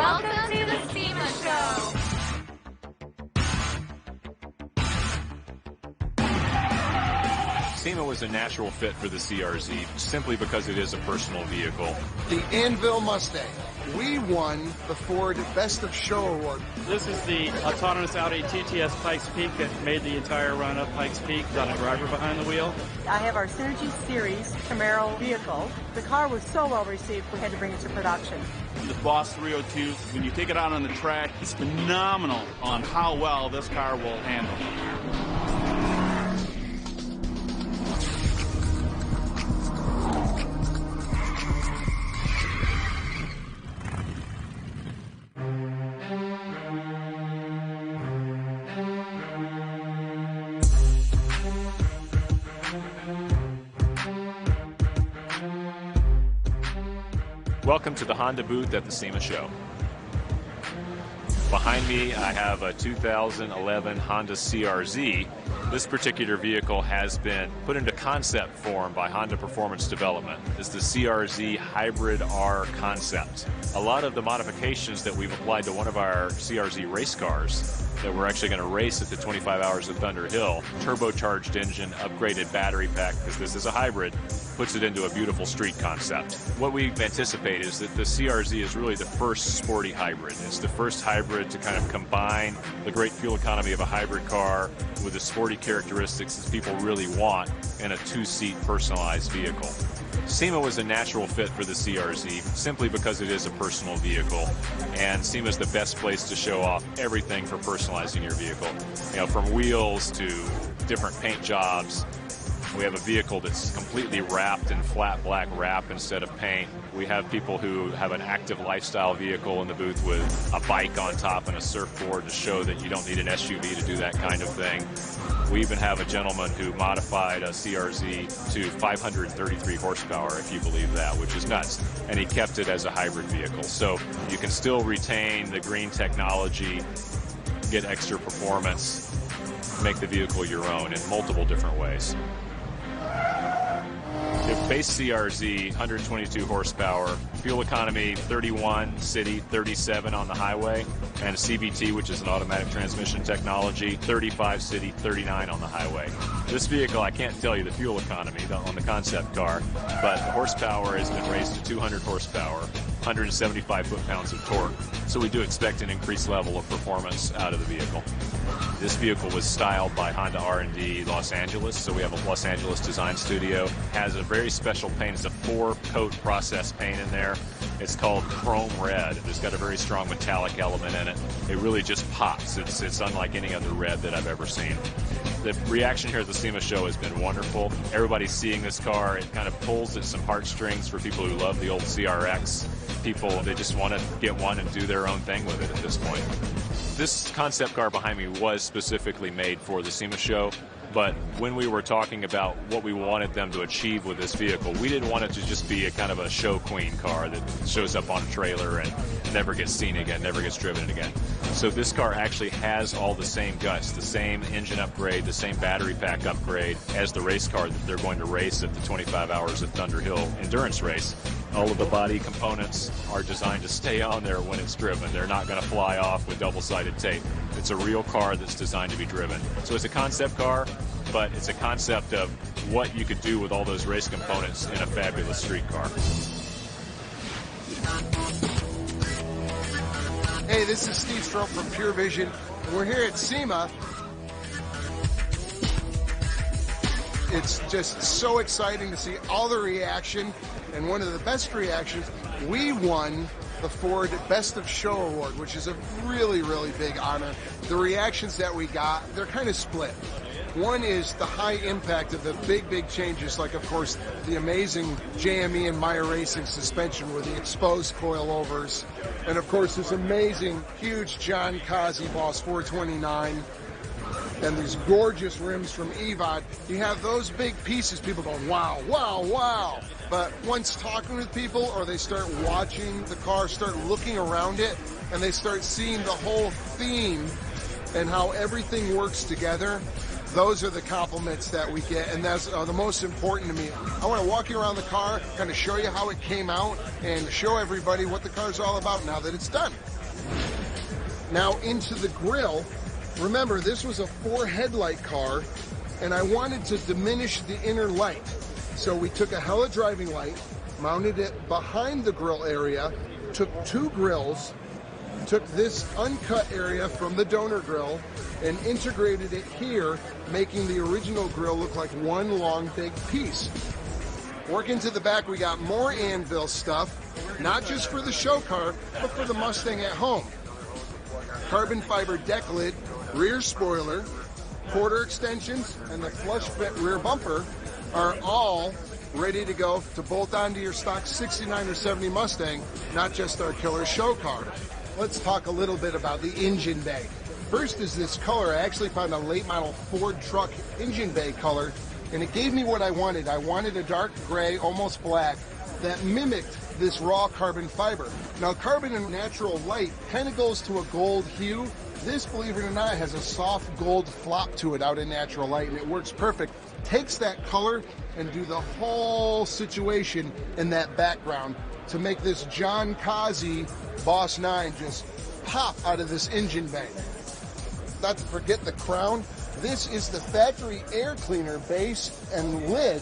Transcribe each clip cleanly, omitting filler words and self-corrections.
Welcome to the SEMA Show. SEMA was a natural fit for the CRZ simply because it is a personal vehicle. The Anvil Mustang. We won the Ford Best of Show Award. This is the autonomous Audi TTS Pikes Peak that made the entire run up Pikes Peak without a driver behind the wheel. I have our Synergy Series Camaro vehicle. The car was so well received, we had to bring it to production. The Boss 302, when you take it out on the track, it's phenomenal on how well this car will handle. Welcome to the Honda booth at the SEMA show. Behind me, I have a 2011 Honda CRZ. This particular vehicle has been put into concept form by Honda Performance Development. It's the CRZ Hybrid R concept. A lot of the modifications that we've applied to one of our CRZ race cars that we're actually going to race at the 25 Hours of Thunder Hill, turbocharged engine, upgraded battery pack, because this is a hybrid, puts it into a beautiful street concept. What we anticipate is that the CRZ is really the first sporty hybrid. It's the first hybrid to kind of combine the great fuel economy of a hybrid car with the sporty characteristics that people really want in a two-seat personalized vehicle. SEMA was a natural fit for the CRZ simply because it is a personal vehicle, and SEMA is the best place to show off everything for personalizing your vehicle. You know, from wheels to different paint jobs. We have a vehicle that's completely wrapped in flat black wrap instead of paint. We have people who have an active lifestyle vehicle in the booth with a bike on top and a surfboard to show that you don't need an SUV to do that kind of thing. We even have a gentleman who modified a CRZ to 533 horsepower, if you believe that, which is nuts. And he kept it as a hybrid vehicle. So you can still retain the green technology, get extra performance, make the vehicle your own in multiple different ways. The base CRZ, 122 horsepower, fuel economy 31 city, 37 on the highway, and a CVT, which is an automatic transmission technology, 35 city, 39 on the highway. This vehicle, I can't tell you the fuel economy on the concept car, but the horsepower has been raised to 200 horsepower, 175 foot-pounds of torque. So we do expect an increased level of performance out of the vehicle. This vehicle was styled by Honda R&D Los Angeles, so we have a Los Angeles design studio. Has a very special paint. It's a 4-coat process paint in there. It's called Chrome Red. It's got a very strong metallic element in it. It really just pops. It's unlike any other red that I've ever seen. The reaction here at the SEMA show has been wonderful. Everybody's seeing this car. It kind of pulls at some heartstrings for people who love the old CRX. People, they just want to get one and do their own thing with it at this point. This concept car behind me was specifically made for the SEMA show, but when we were talking about what we wanted them to achieve with this vehicle, we didn't want it to just be a kind of a show queen car that shows up on a trailer and never gets seen again, never gets driven again. So this car actually has all the same guts, the same engine upgrade, the same battery pack upgrade as the race car that they're going to race at the 25 Hours of Thunder Hill endurance race. All of the body components are designed to stay on there when it's driven. They're not going to fly off with double-sided tape. It's a real car that's designed to be driven. So it's a concept car, but it's a concept of what you could do with all those race components in a fabulous street car. Hey, this is Steve Strope from Pure Vision. We're here at SEMA. It's just so exciting to see all the reaction, and one of the best reactions, we won the Ford Best of Show Award, which is a really, really big honor. The reactions that we got, they're kind of split. One is the high impact of the big changes, like, of course, the amazing JME and Meyer Racing suspension with the exposed coilovers. And, of course, this amazing, huge John Kazi Boss 429. And these gorgeous rims from EVOD. You have those big pieces, people go, wow, wow, wow. But once talking with people, or they start watching the car, start looking around it, and they start seeing the whole theme and how everything works together, Those are the compliments that we get, and that's the most important to me. I want to walk you around the car, kind of show you how it came out, and show everybody what the car's all about now that it's done. Now into the grille. Remember, this was a 4-headlight car, and I wanted to diminish the inner light. So we took a Hella driving light, mounted it behind the grille area, took 2 grills, took this uncut area from the donor grill, and integrated it here, making the original grill look like one long big piece. Working to the back, we got more anvil stuff, not just for the show car, but for the Mustang at home. Carbon fiber deck lid, rear spoiler, quarter extensions, and the flush fit rear bumper are all ready to go to bolt onto your stock 69 or 70 Mustang, not just our killer show car. Let's talk a little bit about the engine bay. First is this color. I actually found a late model Ford truck engine bay color, and it gave me what I wanted. I wanted a dark gray, almost black, that mimicked this raw carbon fiber. Now, carbon in natural light kind of goes to a gold hue. This, believe it or not, has a soft gold flop to it out in natural light, and it works perfect. Takes that color and do the whole situation in that background to make this John Kazi Boss 9 just pop out of this engine bay. Not to forget the crown. This is the factory air cleaner base and lid.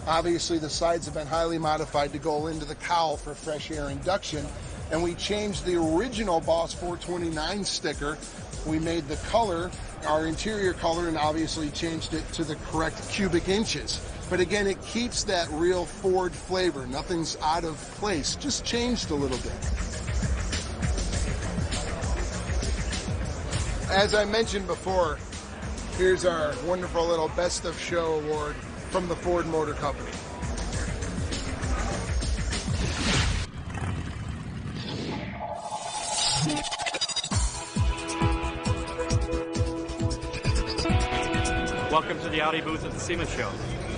Obviously, the sides have been highly modified to go into the cowl for fresh air induction. And we changed the original Boss 429 sticker. We made the color, our interior color, and obviously changed it to the correct cubic inches. But again, it keeps that real Ford flavor. Nothing's out of place, just changed a little bit. As I mentioned before, here's our wonderful little Best of Show award from the Ford Motor Company. Welcome to the Audi booth at the SEMA show.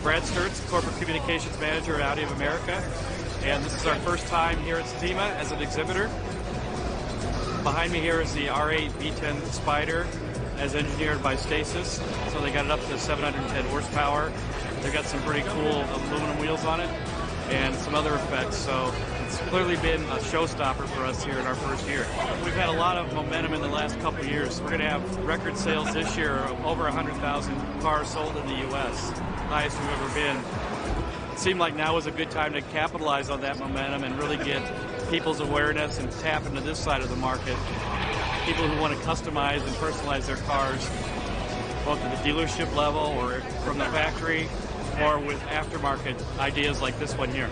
Brad Sturtz, Corporate Communications Manager at Audi of America, and this is our first time here at SEMA as an exhibitor. Behind me here is the R8 V10 Spider, as engineered by Stasis. So they got it up to 710 horsepower. They've got some pretty cool aluminum wheels on it and some other effects. So it's clearly been a showstopper for us here in our first year. We've had a lot of momentum in the last couple of years. We're going to have record sales this year of over 100,000 cars sold in the U.S., highest we've ever been. It seemed like now was a good time to capitalize on that momentum and really get people's awareness and tap into this side of the market. People who want to customize and personalize their cars, both at the dealership level or from the factory, or with aftermarket ideas like this one here.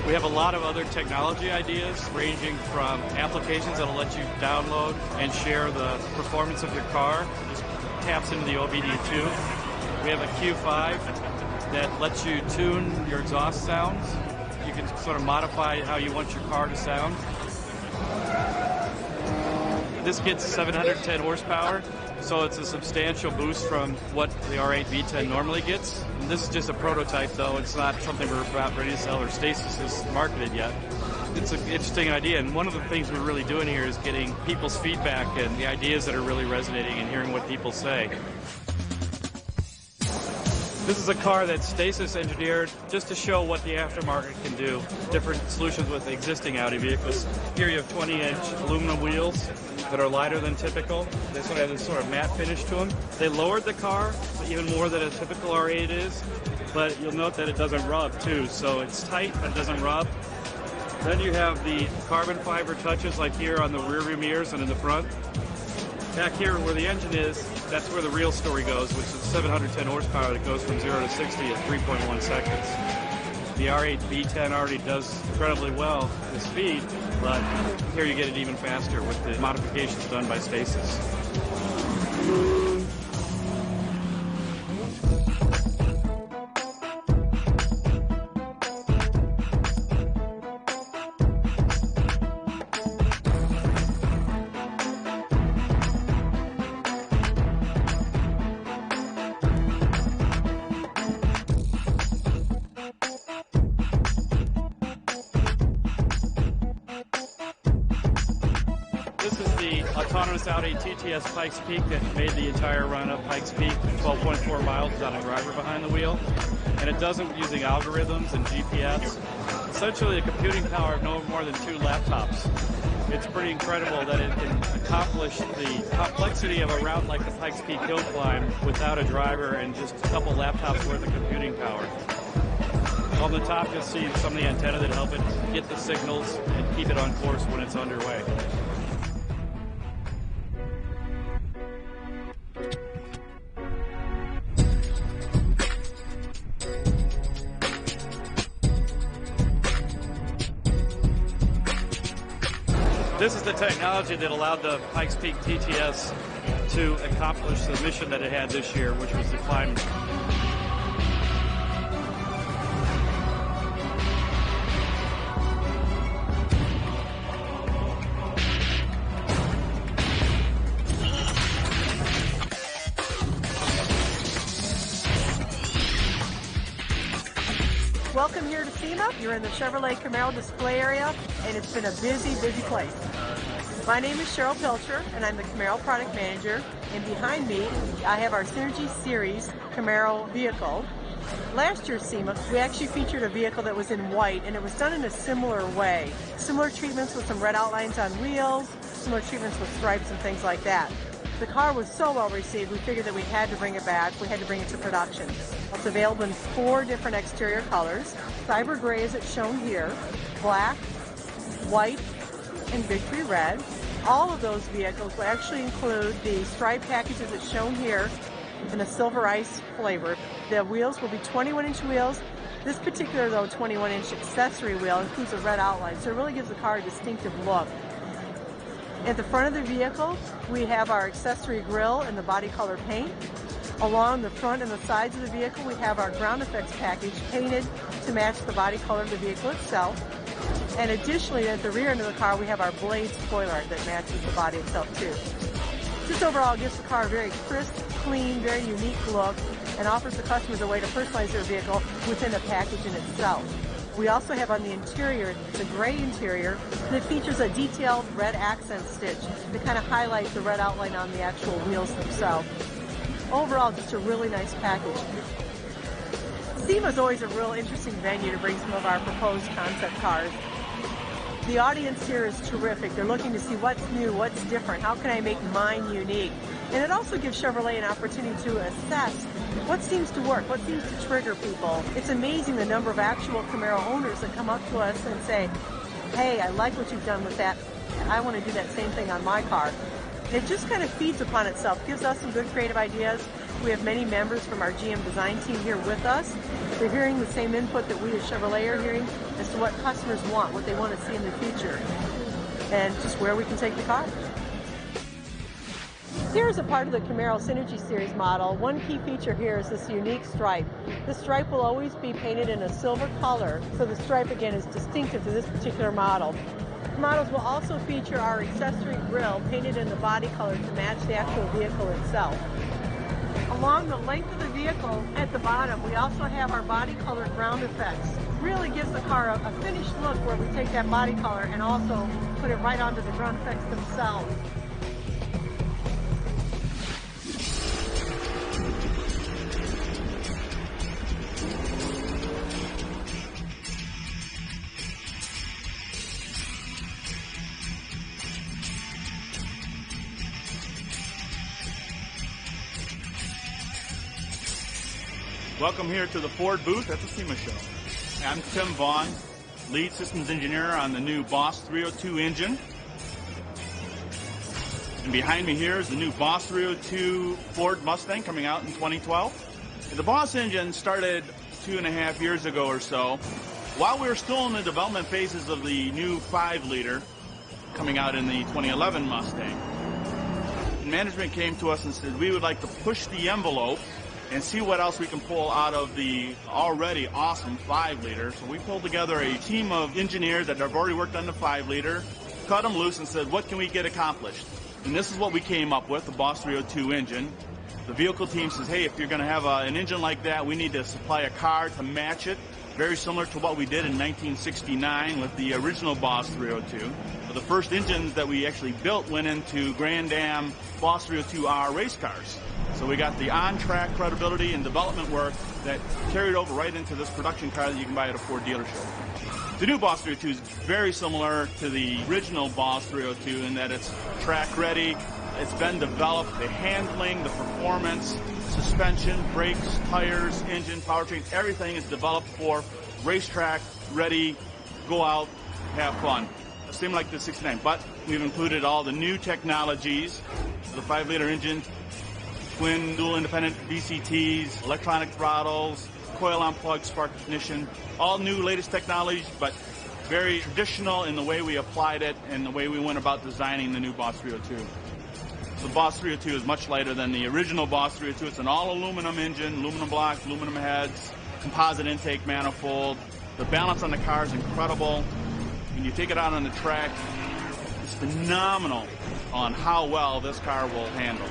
We have a lot of other technology ideas ranging from applications that will let you download and share the performance of your car. It just taps into the OBD2. We have a Q5 that lets you tune your exhaust sounds. You can sort of modify how you want your car to sound. This gets 710 horsepower, so it's a substantial boost from what the R8 V10 normally gets. And this is just a prototype, though. It's not something we're about ready to sell or Stasis has marketed yet. It's an interesting idea, and one of the things we're really doing here is getting people's feedback and the ideas that are really resonating and hearing what people say. This is a car that Stasis engineered just to show what the aftermarket can do. Different solutions with existing Audi vehicles. Here you have 20-inch aluminum wheels that are lighter than typical. They sort of have this sort of matte finish to them. They lowered the car even more than a typical R8 is, but you'll note that it doesn't rub too. So it's tight, but it doesn't rub. Then you have the carbon fiber touches like here on the rear view mirrors and in the front. Back here where the engine is, that's where the real story goes, which is 710 horsepower that goes from 0 to 60 at 3.1 seconds. The R8 V10 already does incredibly well at speed, but here you get it even faster with the modifications done by Stasis. autonomous Audi TTS Pikes Peak that made the entire run up Pikes Peak, 12.4 miles without a driver behind the wheel. And it does it using algorithms and GPS. Essentially a computing power of no more than 2 laptops. It's pretty incredible that it can accomplish the complexity of a route like the Pikes Peak hill climb without a driver and just a couple laptops worth of computing power. On the top, you'll see some of the antenna that help it get the signals and keep it on course when it's underway. This is the technology that allowed the Pikes Peak TTS to accomplish the mission that it had this year, which was to climb. Welcome here to SEMA. You're in the Chevrolet Camaro display area, and it's been a busy, busy place. My name is Cheryl Pilcher, and I'm the Camaro product manager. And behind me, I have our Synergy Series Camaro vehicle. Last year's SEMA, we actually featured a vehicle that was in white, and it was done in a similar way. Similar treatments with some red outlines on wheels, similar treatments with stripes and things like that. The car was so well received, we figured that we had to bring it back. We had to bring it to production. It's available in 4 different exterior colors. Cyber gray as it's shown here, black, white, and victory red. All of those vehicles will actually include the stripe packages as shown here in a silver ice flavor. The wheels will be 21-inch wheels. This particular, though, 21-inch accessory wheel includes a red outline, so it really gives the car a distinctive look. At the front of the vehicle, we have our accessory grille and the body color paint. Along the front and the sides of the vehicle, we have our ground effects package painted to match the body color of the vehicle itself. And additionally, at the rear end of the car, we have our blade spoiler that matches the body itself too. This overall gives the car a very crisp, clean, very unique look and offers the customers a way to personalize their vehicle within a package in itself. We also have on the interior, the gray interior, that features a detailed red accent stitch to kind of highlight the red outline on the actual wheels themselves. Overall, just a really nice package. SEMA is always a real interesting venue to bring some of our proposed concept cars. The audience here is terrific. They're looking to see what's new, what's different, how can I make mine unique? And it also gives Chevrolet an opportunity to assess what seems to work, what seems to trigger people. It's amazing the number of actual Camaro owners that come up to us and say, hey, I like what you've done with that. I want to do that same thing on my car. It just kind of feeds upon itself, gives us some good creative ideas. We have many members from our GM design team here with us. They're hearing the same input that we as Chevrolet are hearing as to what customers want, what they want to see in the future, and just where we can take the car. Here is a part of the Camaro Synergy Series model. One key feature here is this unique stripe. The stripe will always be painted in a silver color, so the stripe again is distinctive to this particular model. The models will also feature our accessory grille painted in the body color to match the actual vehicle itself. Along the length of the vehicle at the bottom, we also have our body color ground effects. Really gives the car a finished look where we take that body color and also put it right onto the ground effects themselves. Welcome here to the Ford booth at the SEMA show. I'm Tim Vaughn, lead systems engineer on the new Boss 302 engine. And behind me here is the new Boss 302 Ford Mustang coming out in 2012. The Boss engine started 2.5 years ago or so, while we were still in the development phases of the new 5-liter coming out in the 2011 Mustang. And management came to us and said we would like to push the envelope and see what else we can pull out of the already awesome 5-liter. So we pulled together a team of engineers that have already worked on the 5-liter, cut them loose and said, what can we get accomplished? And this is what we came up with, the Boss 302 engine. The vehicle team says, hey, if you're going to have an engine like that, we need to supply a car to match it. very similar to what we did in 1969 with the original Boss 302. The first engines that we actually built went into Grand Am Boss 302R race cars. So we got the on-track credibility and development work that carried over right into this production car that you can buy at a Ford dealership. The new Boss 302 is very similar to the original Boss 302 in that it's track ready. It's been developed, the handling, the performance, suspension, brakes, tires, engine, powertrain, everything is developed for racetrack ready, go out, have fun. Same like the 69, but we've included all the new technologies, the 5-liter engine, twin dual independent VCTs, electronic throttles, coil on plug, spark ignition, all new latest technologies, but very traditional in the way we applied it and the way we went about designing the new Boss 302. So the Boss 302 is much lighter than the original Boss 302. It's an all aluminum engine, aluminum blocks, aluminum heads, composite intake manifold. The balance on the car is incredible. When you take it out on the track, it's phenomenal on how well this car will handle.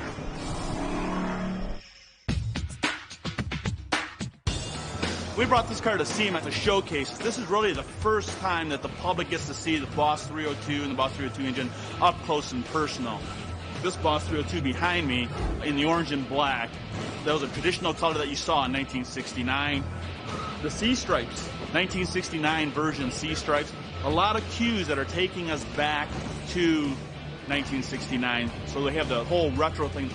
We brought this car to SEMA to showcase. This is really the first time that the public gets to see the Boss 302 and the Boss 302 engine up close and personal. This Boss 302 behind me in the orange and black, that was a traditional color that you saw in 1969. The C-stripes, 1969 version C-stripes. A lot of cues that are taking us back to 1969. So they have the whole retro thing.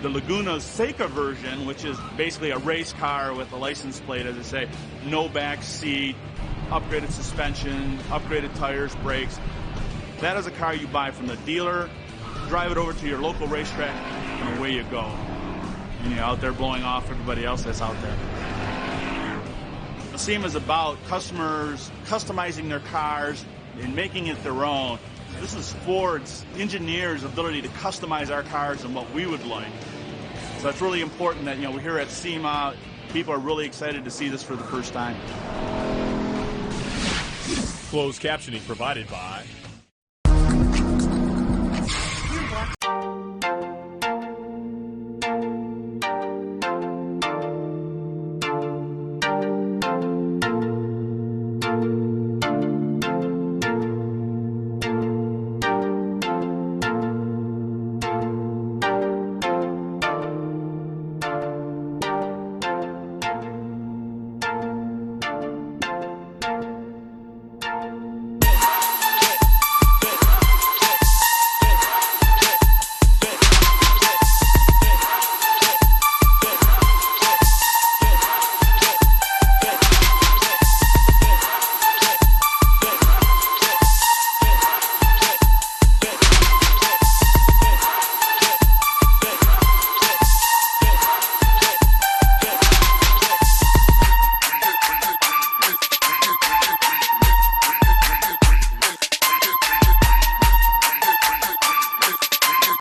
The Laguna Seca version, which is basically a race car with a license plate, as I say, no back seat, upgraded suspension, upgraded tires, brakes. That is a car you buy from the dealer, drive it over to your local racetrack, and away you go. And you're out there blowing off everybody else that's out there. SEMA is about customers customizing their cars and making it their own. This is Ford's engineers' ability to customize our cars and what we would like. So it's really important that, we're here at SEMA. People are really excited to see this for the first time. Closed captioning provided by